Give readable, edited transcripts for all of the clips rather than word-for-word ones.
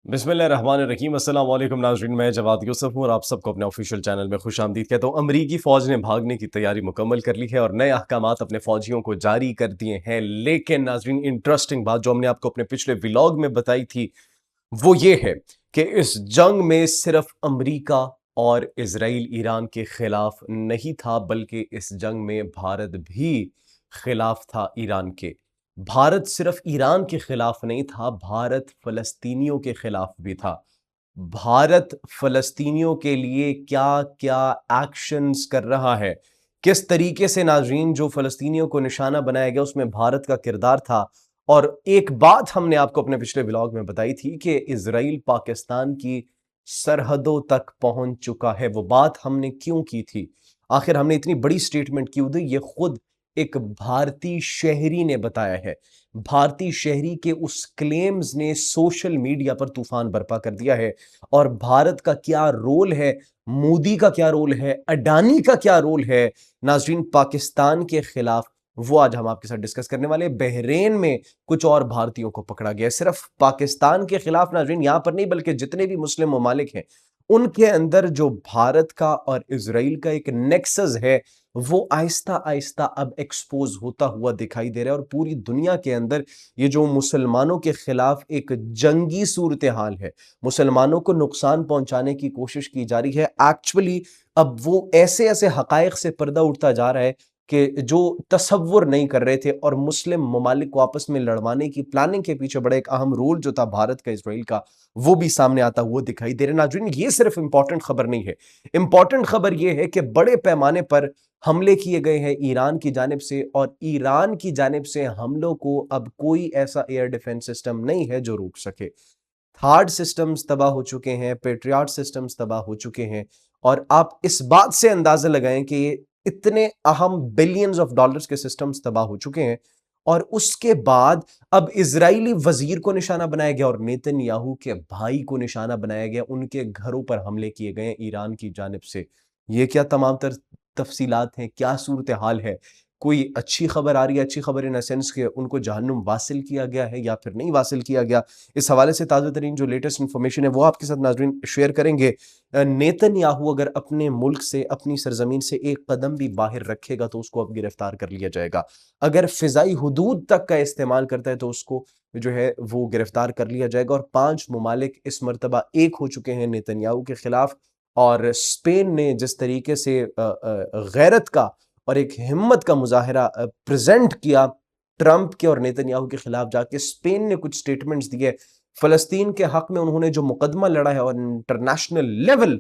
बिस्मिल्लाहिर्रहमानिर्रहीम अस्सलाम वालेकुम नाज़रीन, मैं जवाद यूसुफ हूँ और आप सबको अपने ऑफिशियल चैनल में खुशामदीद कहता हूँ। अमरीकी फ़ौज ने भागने की तैयारी मुकम्मल कर ली है और नए अहकामात अपने फ़ौजियों को जारी कर दिए हैं। लेकिन नाज़रीन, इंटरेस्टिंग बात जो हमने आपको अपने पिछले व्लॉग में बताई थी, वो ये है कि इस जंग में सिर्फ अमरीका और इज़राइल ईरान के खिलाफ नहीं था, बल्कि इस जंग में भारत भी खिलाफ था ईरान के। भारत सिर्फ ईरान के खिलाफ नहीं था, भारत फ़लस्तीनियों के खिलाफ भी था। भारत फ़लस्तीनियों के लिए क्या-क्या एक्शंस कर रहा है, किस तरीके से नाज़रीन जो फ़लस्तीनियों को निशाना बनाया गया उसमें भारत का किरदार था। और एक बात हमने आपको अपने पिछले व्लॉग में बताई थी कि इज़राइल पाकिस्तान की सरहदों तक पहुँच चुका है। वो बात हमने क्यों की थी? आखिर हमने इतनी बड़ी स्टेटमेंट क्यों दी? ये खुद एक भारतीय शहरी ने बताया है। भारतीय शहरी के उस क्लेम्स ने सोशल मीडिया पर तूफान बर्पा कर दिया है। और भारत का क्या रोल है, मोदी का क्या रोल है, अडानी का क्या रोल है नाज़रीन पाकिस्तान के खिलाफ, वो आज हम आपके साथ डिस्कस करने वाले हैं। बहरीन में कुछ और भारतीयों को पकड़ा गया है, सिर्फ पाकिस्तान के खिलाफ नाज़रीन यहां पर नहीं, बल्कि जितने भी मुस्लिम ममालिक हैं उनके अंदर जो भारत का और इजराइल का एक नेक्सस है, वो आहिस्ता आहिस्ता अब एक्सपोज होता हुआ दिखाई दे रहा है। और पूरी दुनिया के अंदर ये जो मुसलमानों के खिलाफ एक जंगी सूरत हाल है, मुसलमानों को नुकसान पहुंचाने की कोशिश की जा रही है, एक्चुअली अब वो ऐसे ऐसे हकायक से पर्दा उठता जा रहा है कि जो तसव्वुर नहीं कर रहे थे। और मुस्लिम ममालिक को आपस में लड़वाने की प्लानिंग के पीछे बड़ा एक अहम रोल जो था भारत का, इसराइल का, वो भी सामने आता हुआ दिखाई दे रहा है। नाज़रीन, ये सिर्फ इंपॉर्टेंट खबर नहीं है, इंपॉर्टेंट खबर ये है कि बड़े पैमाने पर हमले किए गए हैं ईरान की जानिब से, और ईरान की जानिब से हमलों को अब कोई ऐसा एयर डिफेंस सिस्टम नहीं है जो रोक सके। थार्ड सिस्टम्स तबाह हो चुके हैं, पेट्रियट सिस्टम्स तबाह हो चुके हैं। और आप इस बात से अंदाजा लगाएं कि ये इतने अहम बिलियंस ऑफ डॉलर्स के सिस्टम्स तबाह हो चुके हैं, और उसके बाद अब इजरायली वजीर को निशाना बनाया गया और नेतन्याहू के भाई को निशाना बनाया गया, उनके घरों पर हमले किए गए ईरान की जानिब से। ये क्या तमाम तर तफसीलात हैं, क्या सूरत हाल है? कोई अच्छी खबर आ रही है, अच्छी खबर इन अ सेंस कि उनको जहन्नुम वासिल किया गया है या फिर नहीं वासिल किया गया? इस हवाले से ताज़ा तरीन जो लेटेस्ट इन्फॉर्मेशन है वो आपके साथ नाज़रीन शेयर करेंगे। नेतन्याहू अगर अपने मुल्क से, अपनी सरजमीन से एक कदम भी बाहर रखेगा तो उसको अब गिरफ्तार कर लिया जाएगा। अगर फ़िज़ाई हुदूद तक का इस्तेमाल करता है तो उसको जो है वो गिरफ्तार कर लिया जाएगा। और 5 ममालिक इस मर्तबा एक हो चुके हैं नेतन्याहू के खिलाफ। और स्पेन ने जिस तरीके से गैरत का और एक हिम्मत का मुज़ाहिरा प्रेज़ेंट किया ट्रंप के और नेतन्याहू के खिलाफ जाके, स्पेन ने कुछ स्टेटमेंट्स दिए। फ़लस्तीन के हक में उन्होंने जो मुकदमा लड़ा है और इंटरनेशनल लेवल,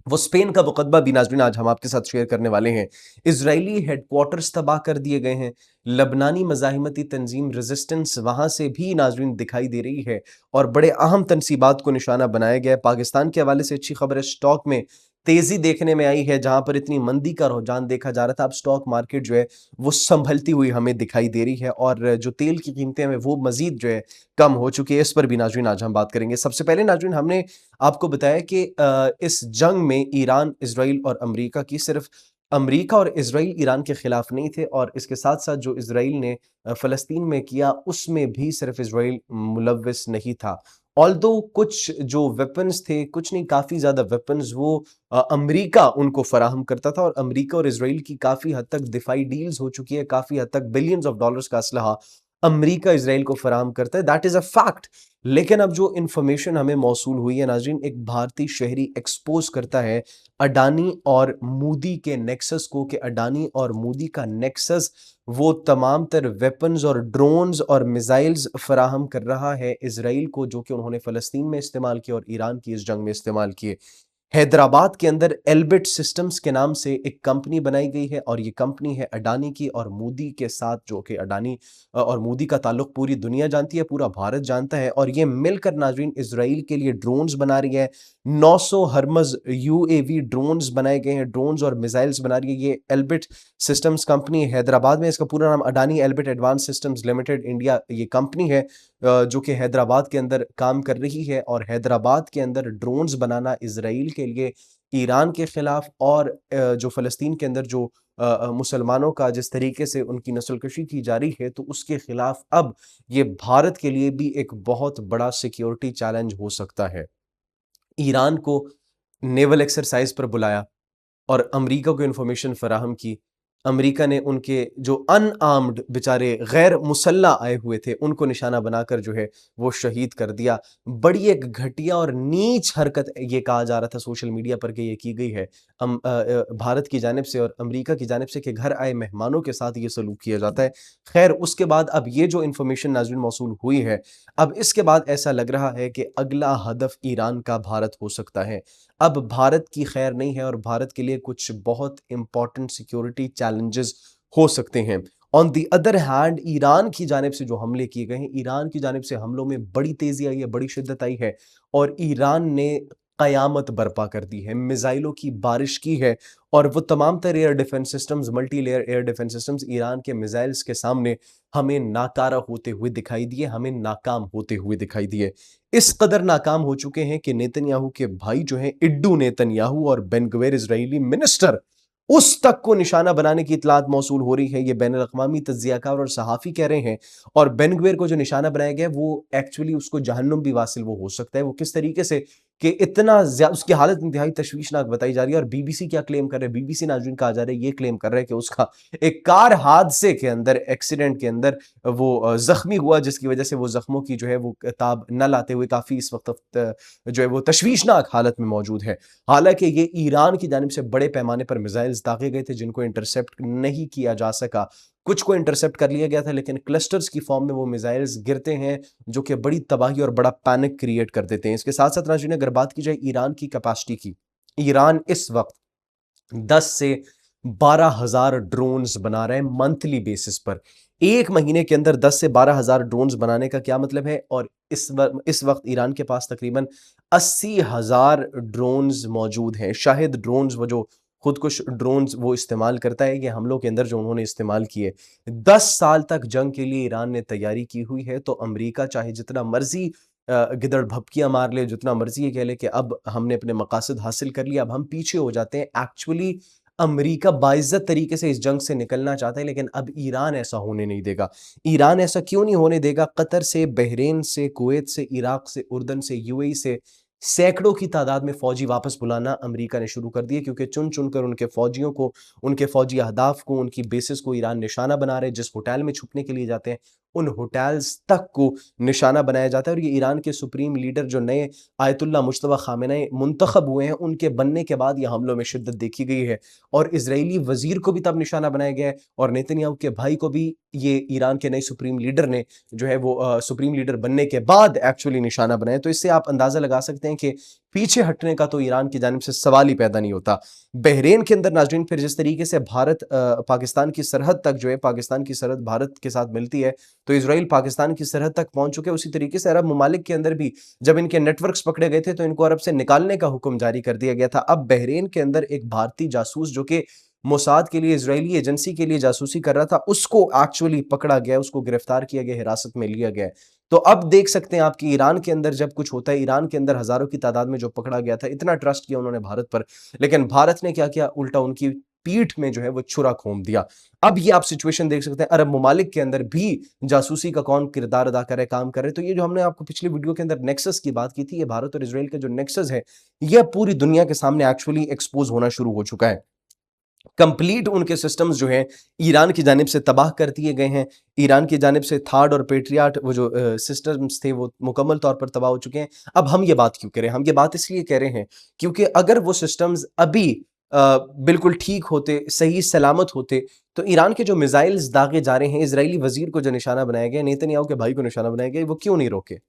वो स्पेन का मुकदमा भी नाज़रीन आज हम आपके साथ शेयर करने वाले हैं। इज़राइली हेडक्वार्टर्स तबाह कर दिए गए हैं। लबनानी मज़ाहिमती तंज़ीम रेज़िस्टेंस वहाँ से भी नाज़रीन दिखाई दे रही है और बड़े अहम तनसीबात को निशाना बनाया गया है। पाकिस्तान के हवाले से अच्छी खबर है, स्टॉक में तेज़ी देखने में आई है। जहाँ पर इतनी मंदी का रुझान देखा जा रहा था, अब स्टॉक मार्केट जो है वो संभलती हुई हमें दिखाई दे रही है, और जो तेल की कीमतें हैं वो मज़ीद जो है कम हो चुकी है। इस पर भी नाज़रीन आज हम बात करेंगे। सबसे पहले नाज़रीन, हमने आपको बताया कि इस जंग में ईरान, इज़राइल और अमेरिका की, सिर्फ अमेरिका और इज़राइल ईरान के खिलाफ नहीं थे, और इसके साथ-साथ जो इज़राइल ने फ़लस्तीन में किया उसमें भी सिर्फ इज़राइल मुलव्विस नहीं था। ऑल्दो कुछ जो वेपन्स थे, कुछ नहीं काफ़ी ज़्यादा वेपन्स वो अमेरिका उनको फराहम करता था, और अमेरिका और इज़राइल की काफ़ी हद तक दिफ़ाई डील्स हो चुकी है, काफ़ी हद तक बिलियंस ऑफ डॉलर्स का असलहा अमेरिका इज़राइल को फराहम करता है, दैट इज़ अ फैक्ट। लेकिन अब जो इन्फॉर्मेशन हमें मौसूल हुई है नाज़रीन, एक भारतीय शहरी एक्सपोज़ करता है अडानी और मोदी के नेक्सस को, कि अडानी और मोदी का नेक्सस वो तमाम तर वेपन्स और ड्रोन्स और मिसाइल्स फराहम कर रहा है इज़राइल को, जो कि उन्होंने फ़लस्तीन में इस्तेमाल किए और ईरान की इस जंग में इस्तेमाल किए। हैदराबाद के अंदर एल्बिट सिस्टम्स के नाम से एक कंपनी बनाई गई है, और ये कंपनी है अडानी की और मोदी के साथ, जो कि अडानी और मोदी का ताल्लुक पूरी दुनिया जानती है, पूरा भारत जानता है। और ये मिलकर नाज़रीन इज़राइल के लिए ड्रोन्स बना रही है। 900 हर्मज़ यूएवी ड्रोन्स बनाए गए हैं, ड्रोन्स और मिसाइल्स बना रही है ये एल्बिट सिस्टम्स कंपनी हैदराबाद में। इसका पूरा नाम Adani Elbit advance systems limited India ये कंपनी है, जो कि हैदराबाद के अंदर काम कर रही है। और हैदराबाद के अंदर ड्रोन्स बनाना इज़राइल के लिए, ईरान के खिलाफ, और जो फ़लस्तीन के अंदर जो मुसलमानों का जिस तरीके से उनकी नस्लकशी की जा रही है, तो उसके खिलाफ अब ये भारत के लिए भी एक बहुत बड़ा सिक्योरिटी चैलेंज हो सकता है। ईरान को नेवल एक्सरसाइज पर बुलाया और अमेरिका को इन्फॉर्मेशन फराहम की। अमेरिका ने उनके जो अनआर्म्ड बेचारे गैर मुसल्ला आए हुए थे, उनको निशाना बनाकर जो है वो शहीद कर दिया। बड़ी एक घटिया और नीच हरकत ये कहा जा रहा था सोशल मीडिया पर कि ये की गई है भारत की जानिब से और अमेरिका की जानिब से कि घर आए मेहमानों के साथ ये सलूक किया जाता है। खैर, उसके बाद अब ये जो इन्फॉर्मेशन नाज़रीन मौसूल हुई है, अब इसके बाद ऐसा लग रहा है कि अगला हदफ ईरान का भारत हो सकता है। अब भारत की खैर नहीं है और भारत के लिए कुछ बहुत इंपॉर्टेंट सिक्योरिटी चैलेंजेस हो सकते हैं। On the other hand, Iran की जानिब से जो हमले किए गए हैं, ईरान की जानिब से हमलों में बड़ी तेजी आई है, बड़ी शिद्दत आई है और ईरान ने कयामत बर्पा कर दी है, मिसाइलों की बारिश की है और वो तमाम तर air defence systems, multi layer air defence systems Iran के मिसाइल्स के सामने हमें नाकारा होते हुए दिखाई दिए, हमें नाकाम होते हुए दिखाई दिए। इस कदर नाकाम हो चुके हैं कि नेतन्याहू के भाई जो हैं इड्डू नेतन्याहू और बेन गवेर इजरायली मिनिस्टर, उस तक को निशाना बनाने की इतलात मौसूल हो रही है। ये बैनुल अक़वामी तज्ज़ियाकार और सहाफ़ी कह रहे हैं और बेन गवेर को जो निशाना बनाया गया है वो एक्चुअली उसको जहन्नुम भी वासिल वो हो सकता है। वो किस तरीके से कि इतना उसकी हालत इंतहाई तशवीशनाक बताई जा रही है और बीबीसी क्या क्लेम कर रहे हैं, बीबीसी नाज़रीन कहा जा रहा है, ये क्लेम कर रहे हैं कि उसका एक कार हादसे के अंदर, एक्सीडेंट के अंदर वो ज़ख्मी हुआ, जिसकी वजह से वो ज़ख्मों की जो है वो ताब न लाते हुए काफ़ी इस वक्त जो है वो तशवीशनाक हालत में मौजूद है। हालांकि ये ईरान की जानिब से बड़े पैमाने पर मिसाइल्स दागे गए थे जिनको इंटरसेप्ट नहीं किया जा सका। कुछ को इंटरसेप्ट कर लिया गया था लेकिन क्लस्टर्स की फॉर्म में वो मिसाइल्स गिरते हैं जो कि बड़ी तबाही और बड़ा पैनिक क्रिएट कर देते हैं। इसके साथ साथ नाज़रीन, अगर बात की जाए ईरान की कैपेसिटी की, ईरान इस वक्त 10 से 12,000 ड्रोन्स बना रहे हैं मंथली बेसिस पर। एक महीने के अंदर 10 से 12,000 ड्रोन्स बनाने का क्या मतलब है? और इस वक्त ईरान के पास तकरीबन 80,000 ड्रोन्स मौजूद हैं। शाहिद ड्रोन्स, वो जो खुदकुश ड्रोन्स वो इस्तेमाल करता है, ये हमलों के अंदर जो उन्होंने इस्तेमाल किए। 10 साल तक जंग के लिए ईरान ने तैयारी की हुई है, तो अमेरिका चाहे जितना मर्जी गिदड़ भपकियां मार ले, जितना मर्जी ये कह ले कि अब हमने अपने मकासद हासिल कर लिया, अब हम पीछे हो जाते हैं। एक्चुअली अमेरिका बाइज्जत तरीके से इस जंग से निकलना चाहता है, लेकिन अब ईरान ऐसा होने नहीं देगा। ईरान ऐसा क्यों नहीं होने देगा? कतर से, बहरीन से, कुवैत से, इराक से, उर्दन से, यूएई से सैकड़ों की तादाद में फौजी वापस बुलाना अमेरिका ने शुरू कर दिए, क्योंकि चुन चुनकर उनके फौजियों को, उनके फौजी अहदाफ को, उनकी बेसिस को ईरान निशाना बना रहे। जिस होटल में छुपने के लिए जाते हैं, उन होटल्स तक को निशाना बनाया जाता है। और ये ईरान के सुप्रीम लीडर जो नए आयतुल्लाह मुज्तबा खामेनेई मुंतखब हुए हैं, उनके बनने के बाद ये हमलों में शिद्दत देखी गई है और इजरायली वजीर को भी तब निशाना बनाया गया है और नेतन्याहू के भाई को भी ये ईरान के नए सुप्रीम लीडर ने जो है वो सुप्रीम लीडर बनने के बाद एक्चुअली निशाना बनाया। तो इससे आप अंदाजा लगा सकते हैं कि पीछे हटने का तो ईरान की जानिब से सवाल ही पैदा नहीं होता। बहरीन के अंदर नाज़रीन, फिर जिस तरीके से भारत पाकिस्तान की सरहद तक जो है, पाकिस्तान की सरहद भारत के साथ मिलती है, तो इजराइल पाकिस्तान की सरहद तक पहुंच चुके हैं। उसी तरीके से अरब ममालिक के अंदर भी जब इनके नेटवर्क्स पकड़े गए थे तो इनको अरब से निकालने का हुक्म जारी कर दिया गया था। अब बहरीन के अंदर एक भारतीय जासूस जो कि मोसाद के लिए, इजरायली एजेंसी के लिए जासूसी कर रहा था, उसको एक्चुअली पकड़ा गया, उसको गिरफ्तार किया गया, हिरासत में लिया गया। तो अब देख सकते हैं आप कि ईरान के अंदर जब कुछ होता है, ईरान के अंदर हजारों की तादाद में जो पकड़ा गया था, इतना ट्रस्ट किया उन्होंने भारत पर, लेकिन भारत ने क्या किया? उल्टा उनकी पीठ में जो है वो छुरा घोंप दिया। अब ये आप सिचुएशन देख सकते हैं, अरब ममालिक के अंदर भी जासूसी का कौन किरदार अदा करे, काम करे। तो ये जो हमने आपको पिछली वीडियो के अंदर नेक्सस की बात की थी, ये भारत और इसराइल का जो नेक्सस है, यह पूरी दुनिया के सामने एक्चुअली एक्सपोज होना शुरू हो चुका है। कंप्लीट उनके सिस्टम्स जो हैं ईरान की जानिब से तबाह कर दिए गए हैं। ईरान की जानिब से थार्ड और पेट्रियाट वो जो सिस्टम्स थे वो मुकम्मल तौर पर तबाह हो चुके हैं। अब हम ये बात क्यों करें? हम ये बात इसलिए कह रहे हैं क्योंकि अगर वो सिस्टम्स अभी बिल्कुल ठीक होते, सही सलामत होते, तो ईरान के जो मिसाइल्स दागे जा रहे हैं, इजरायली वजीर को जो निशाना बनाया गया, नेतन्याहू के भाई को निशाना बनाया गया, वो क्यों नहीं रोके?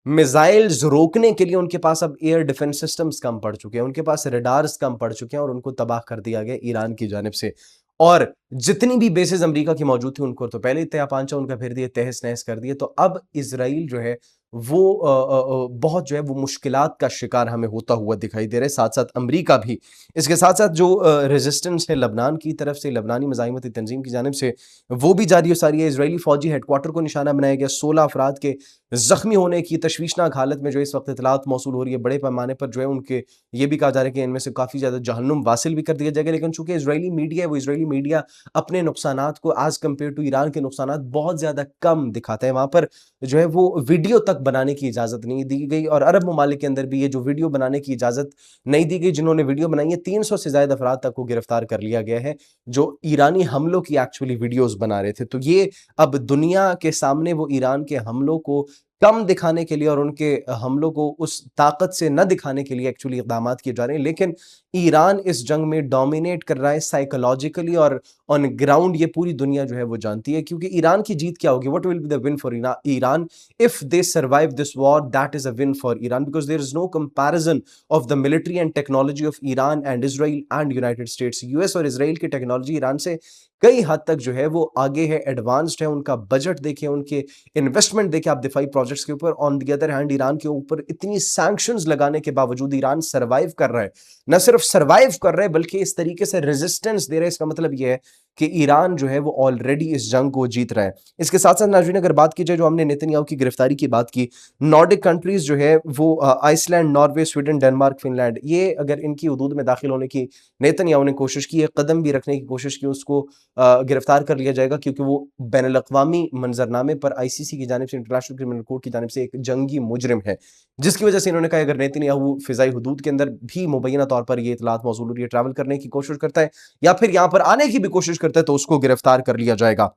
मिसाइल्स रोकने के लिए उनके पास अब एयर डिफेंस सिस्टम्स कम पड़ चुके हैं, उनके पास रडार्स कम पड़ चुके हैं और उनको तबाह कर दिया गया ईरान की जानिब से। और जितनी भी बेसेस अमेरिका की मौजूद थी उनको तो पहले ही तहस उनका फिर दिए, तहस-नहस कर दिए। तो अब इज़राइल जो है वो बहुत जो है वो मुश्किलात का शिकार हमें होता हुआ दिखाई दे रहा है, साथ-साथ अमेरिका भी। इसके साथ-साथ जो रेजिस्टेंस है लबनान की तरफ से, लबनानी मज़ाहिमती तंज़ीम की जानिब से, वो भी जारी और सारी है। इज़राइली फ़ौजी हेडक्वार्टर को निशाना बनाया गया, 16 अफ़राद के ज़ख्मी होने की तशवीशनाक हालत में जो इस वक़्त इत्तलात मौसूल हो रही है। बड़े पैमाने पर जो है उनके ये भी कहा जा रहा है कि इनमें से काफ़ी ज़्यादा जहन्नुम वासिल भी कर दिया जाएगा। लेकिन चूँकि इज़राइली मीडिया है, वो इज़राइली मीडिया अपने नुकसानात को एज़ कम्पेयर टू ईरान के नुकसानात बहुत ज़्यादा कम दिखाता है। वहाँ पर जो है वो वीडियो तक बनाने की इजाज़त नहीं दी गई और अरब ममालिक के अंदर भी ये जो वीडियो बनाने की इजाज़त नहीं दी गई, जिन्होंने वीडियो बनाई है 300 से ज़ायद अफ़राद तक को गिरफ्तार कर लिया गया है, जो ईरानी हमलों की एक्चुअली वीडियोज़ बना रहे थे। तो ये अब दुनिया के सामने वो ईरान के हमलों को कम दिखाने के लिए और उनके हमलों को उस ताकत से न दिखाने के लिए एक्चुअली इक़दामात किए जा रहे हैं। लेकिन ईरान इस जंग में डोमिनेट कर रहा है साइकोलॉजिकली और ऑन ग्राउंड ये पूरी दुनिया जो है वो जानती है, क्योंकि ईरान की जीत क्या होगी, what will be the win for Iran if they survive this war, that is a win for Iran, because there is no comparison of the military and technology of Iran and Israel and United States. US और Israel की technology Iran से कई हद तक जो है वो आगे है, एडवांस्ड है। उनका बजट देखें, उनके इन्वेस्टमेंट देखें आप दिफाई प्रोजेक्ट्स के ऊपर। On the other hand Iran के ऊपर इतनी सैंक्शंस लगाने के बावजूद ईरान सर्वाइव कर रहा है, न सिर्फ सर्वाइव कर रहे हैं बल्कि इस तरीके से रेजिस्टेंस दे रहे हैं। इसका मतलब यह है कि ईरान जो है वो ऑलरेडी इस जंग को जीत रहा है। इसके साथ साथ नाज़रीन अगर बात की जाए, जो हमने नेतन्याहू की गिरफ्तारी की बात की, नॉर्डिक कंट्रीज जो है वो Iceland, Norway, Sweden, Denmark, Finland, ये अगर इनकी हदूद में दाखिल होने की नेतन्याहू ने कोशिश की है, कदम भी रखने की कोशिश की, उसको गिरफ्तार कर लिया जाएगा, क्योंकि वो बैनुल अक़वामी मंजरनामे पर आईसीसी की जानिब से, इंटरनेशनल क्रिमिनल कोर्ट की जानिब से एक जंगी मुजरिम है। जिसकी वजह से इन्होंने कहा अगर नेतन्याहू फ़िज़ाई हदूद के अंदर भी मुबैना तौर पर ये इत्तलात मौसूल हो रही है, ट्रैवल करने की कोशिश करता है या फिर यहाँ पर आने की भी कोशिश करता है, तो उसको गिरफ्तार कर लिया जाएगा।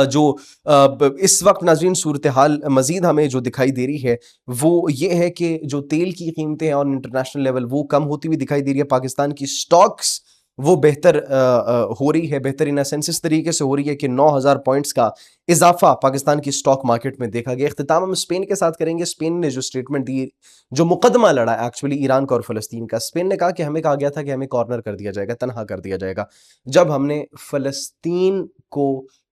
जो इस वक्त नाज़रीन सूरत हाल मज़ीद हमें जो दिखाई दे रही है, वो ये है कि जो तेल की कीमतें हैं ऑन इंटरनेशनल लेवल वो कम होती हुई दिखाई दे रही है। पाकिस्तान की स्टॉक्स वो बेहतर हो रही है, बेहतर इन अ सेंस इस तरीके से हो रही है कि 9000 पॉइंट्स का इजाफा पाकिस्तान की स्टॉक मार्केट में देखा गया। इख्तिताम हम स्पेन के साथ करेंगे। स्पेन ने जो स्टेटमेंट दी, जो मुकदमा लड़ा एक्चुअली ईरान का और फ़लस्तीन का, स्पेन ने कहा कि हमें कहा गया था कि हमें कॉर्नर कर दिया जाएगा, तनहा कर दिया जाएगा, जब हमने फ़लस्तीन को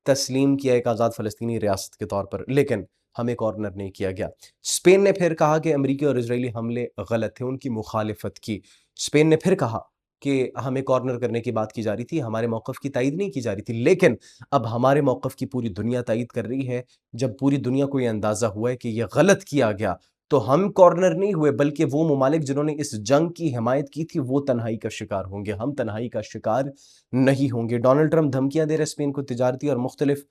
तस्लीम किया एक आज़ाद फ़लस्तीनी रियासत के तौर पर, लेकिन हमें कॉर्नर नहीं किया गया। स्पेन ने फिर कहा कि अमेरिकी और इजरायली हमले गलत थे, उनकी मुखालिफत की। स्पेन ने फिर कहा कि हमें कॉर्नर करने की बात की जा रही थी, हमारे मौक़िफ़ की तायीद नहीं की जा रही थी, लेकिन अब हमारे मौक़िफ़ की पूरी दुनिया तायीद कर रही है। जब पूरी दुनिया को ये अंदाज़ा हुआ है कि ये गलत किया गया, तो हम कॉर्नर नहीं हुए, बल्कि वो ममालिक जिन्होंने इस जंग की हिमायत की थी, वो तन्हाई का शिकार होंगे, हम तन्हाई का शिकार नहीं होंगे। डोनाल्ड ट्रंप धमकियाँ दे रहे हैं स्पेन को, तिजारती और मुख्तलिफ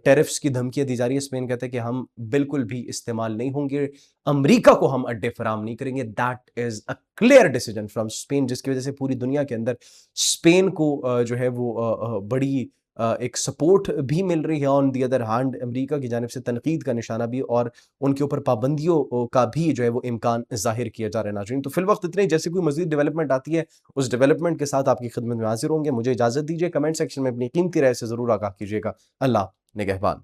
टैरिफ्स की धमकियाँ दी जा रही है। स्पेन कहता है कि हम बिल्कुल भी इस्तेमाल नहीं होंगे, अमेरिका को हम अड्डे फराहम नहीं करेंगे। That is a clear decision from Spain, जिसकी वजह से पूरी दुनिया के अंदर स्पेन को जो है वो बड़ी एक सपोर्ट भी मिल रही है। On the other hand America की जानिब से तनकीद का निशाना भी और उनके ऊपर पाबंदियों का भी जो है वो इम्कान ज़ाहिर किया जा रहा है। नाज़रीन तो फ़िलवक़्त इतने ही, जैसे कोई मज़ीद डेवलपमेंट आती है उस डेवलपमेंट के साथ आपकी खिदमत में हाज़िर होंगे। मुझे इजाज़त दीजिए, कमेंट सेक्शन में अपनी कीमती राय से ज़रूर आगाह कीजिएगा। अल्लाह निगहबान।